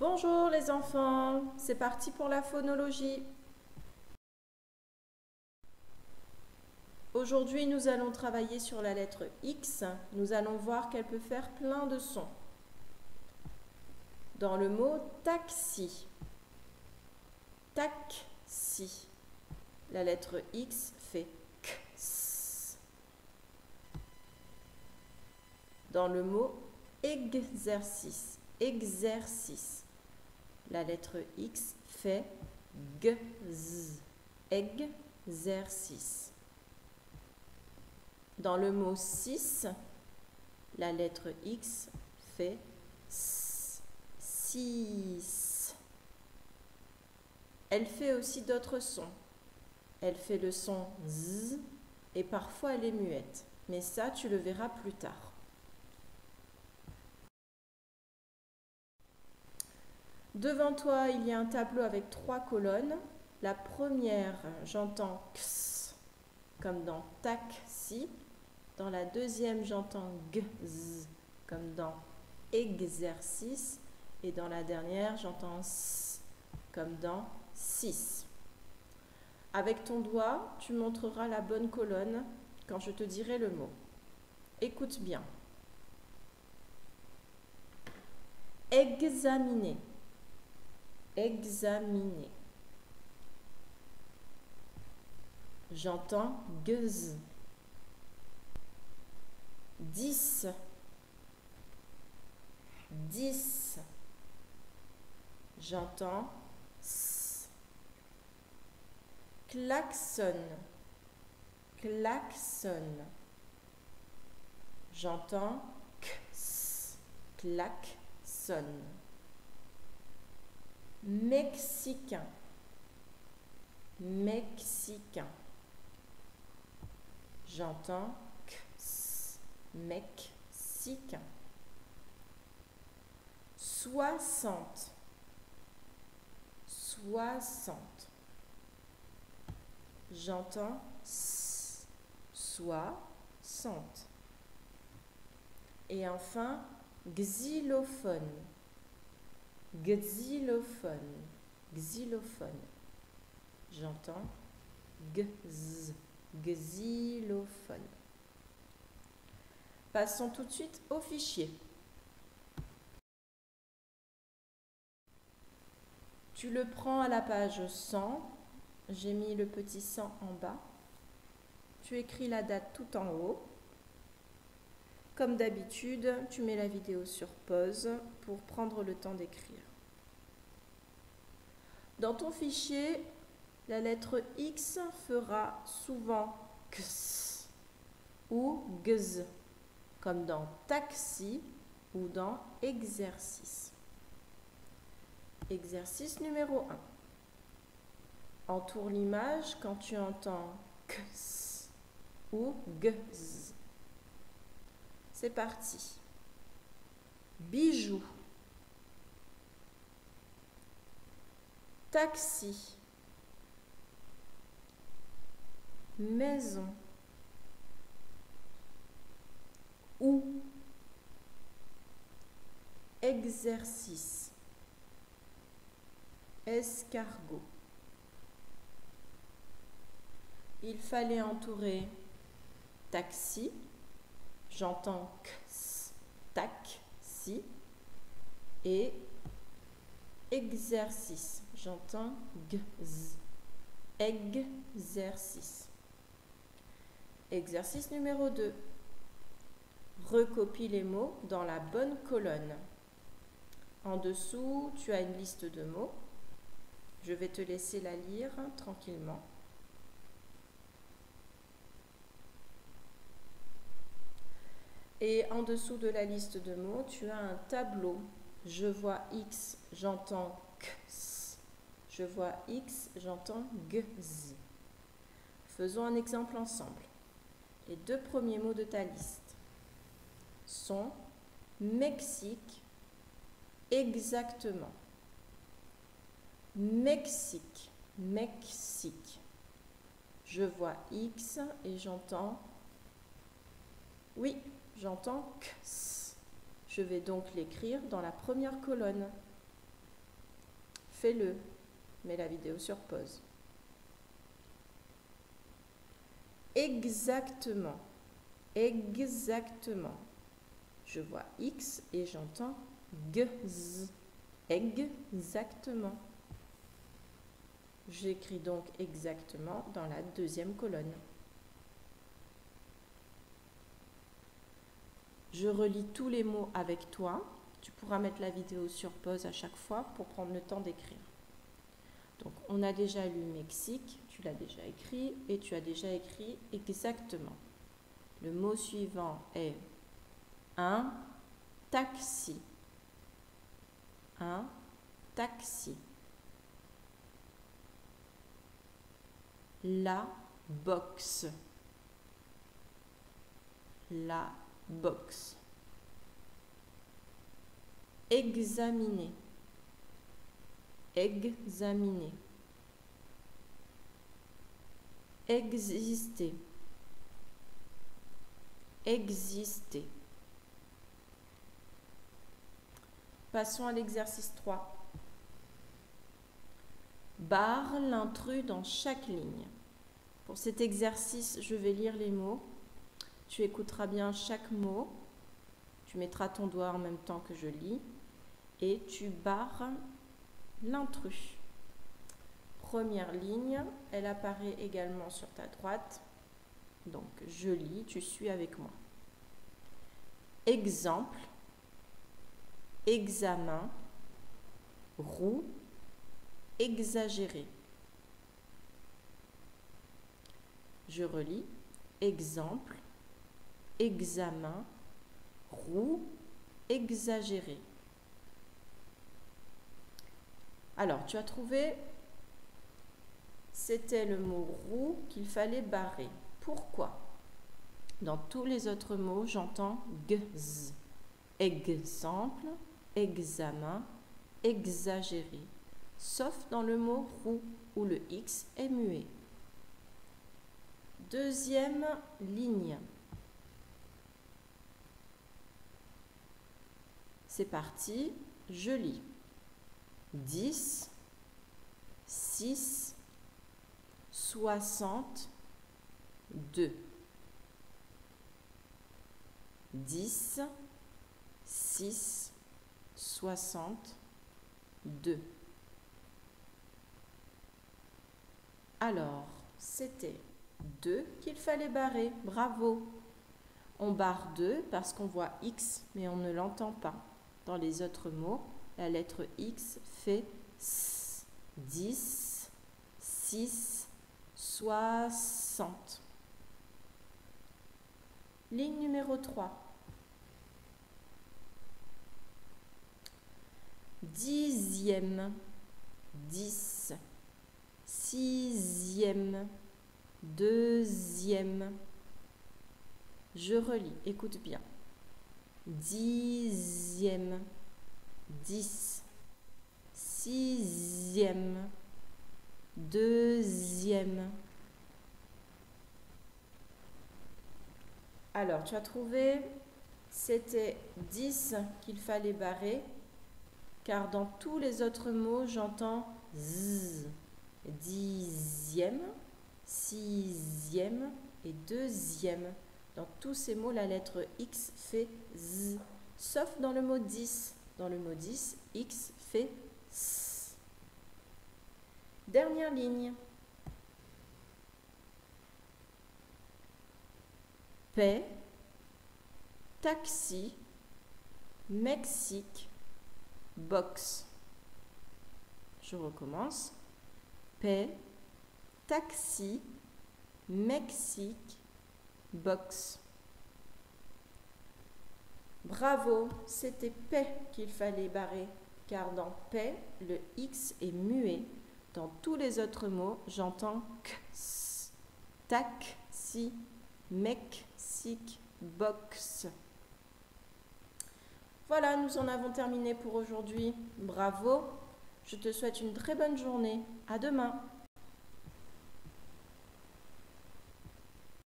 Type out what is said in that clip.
Bonjour les enfants, c'est parti pour la phonologie. Aujourd'hui, nous allons travailler sur la lettre X. Nous allons voir qu'elle peut faire plein de sons. Dans le mot taxi, taxi, la lettre X fait X. Dans le mot exercice, exercice, la lettre X fait Gz, exercice. Dans le mot 6, la lettre X fait S, 6. Elle fait aussi d'autres sons. Elle fait le son Z et parfois elle est muette. Mais ça, tu le verras plus tard. Devant toi, il y a un tableau avec 3 colonnes. La première, j'entends X, comme dans taxi. Dans la deuxième, j'entends Gz, comme dans exercice. Et dans la dernière, j'entends S, comme dans 6. Avec ton doigt, tu montreras la bonne colonne quand je te dirai le mot. Écoute bien. Examiner. Examiner. J'entends Gz. 10. 10. J'entends S. Klaxon. Klaxon. J'entends Ks. Klaxon. Mexicain. Mexicain. J'entends Ks. Mexicain. 60. 60. J'entends S. 60. Et enfin, xylophone. Xylophone. Xylophone. J'entends Gz. Xylophone. Passons tout de suite au fichier. Tu le prends à la page 100. J'ai mis le petit 100 en bas. Tu écris la date tout en haut. Comme d'habitude, tu mets la vidéo sur pause pour prendre le temps d'écrire. Dans ton fichier, la lettre X fera souvent X ou Gz, comme dans taxi ou dans exercice. Exercice numéro 1. Entoure l'image quand tu entends X ou Gz. C'est parti. Bijou. Taxi. Maison. Ou. Exercice. Escargot. Il fallait entourer taxi. J'entends X, taxi. Et exercice. J'entends Gz. Exercice. Exercice numéro 2. Recopie les mots dans la bonne colonne. En dessous, tu as une liste de mots. Je vais te laisser la lire tranquillement. Et en dessous de la liste de mots, tu as un tableau. Je vois X, j'entends X. Je vois X, j'entends Gz. Faisons un exemple ensemble. Les 2 premiers mots de ta liste sont Mexique, exactement. Mexique, Mexique. Je vois X et j'entends, oui, j'entends X. Je vais donc l'écrire dans la première colonne. fais-le. Mets la vidéo sur pause. Exactement. Exactement. Je vois X et j'entends GZ. Exactement. J'écris donc exactement dans la deuxième colonne. Je relis tous les mots avec toi. Tu pourras mettre la vidéo sur pause à chaque fois pour prendre le temps d'écrire. Donc, on a déjà lu Mexique, tu l'as déjà écrit et tu as déjà écrit exactement. Le mot suivant est un taxi. Un taxi. La boxe. La boxe. Examiner. Examiner. Exister. Exister. Passons à l'exercice 3. Barre l'intrus dans chaque ligne. Pour cet exercice, je vais lire les mots. Tu écouteras bien chaque mot. Tu mettras ton doigt en même temps que je lis. Et tu barres l'intrus. Première ligne, elle apparaît également sur ta droite. Donc, je lis, tu suis avec moi. Exemple, examen, roue, exagéré. Je relis. Exemple, examen, roue, exagéré. Alors, tu as trouvé, c'était le mot roue qu'il fallait barrer. Pourquoi? Dans tous les autres mots, j'entends gz. Exemple, examen, exagéré. Sauf dans le mot roue où le X est muet. Deuxième ligne. C'est parti, je lis. 10, 6, 62. 10, 6, 62. Alors, c'était 2 qu'il fallait barrer. Bravo. On barre 2 parce qu'on voit X, mais on ne l'entend pas. Dans les autres mots, la lettre X fait S. 10, 6, 60. Ligne numéro 3. Dixième, 10. Sixième, deuxième. Je relis, écoute bien. Dixième, 10. Sixième, deuxième. Alors, tu as trouvé, c'était 10 qu'il fallait barrer, car dans tous les autres mots, j'entends Z. Dixième, sixième et deuxième. Dans tous ces mots, la lettre X fait Z, sauf dans le mot 10. Dans le mot 10, X fait S. Dernière ligne. Paix, taxi, Mexique, boxe. Je recommence. Paix, taxi, Mexique, boxe. Bravo, c'était paix qu'il fallait barrer, car dans paix, le X est muet. Dans tous les autres mots, j'entends x. Taxi, Mexique, boxe. Voilà, nous en avons terminé pour aujourd'hui. Bravo, je te souhaite une très bonne journée. À demain.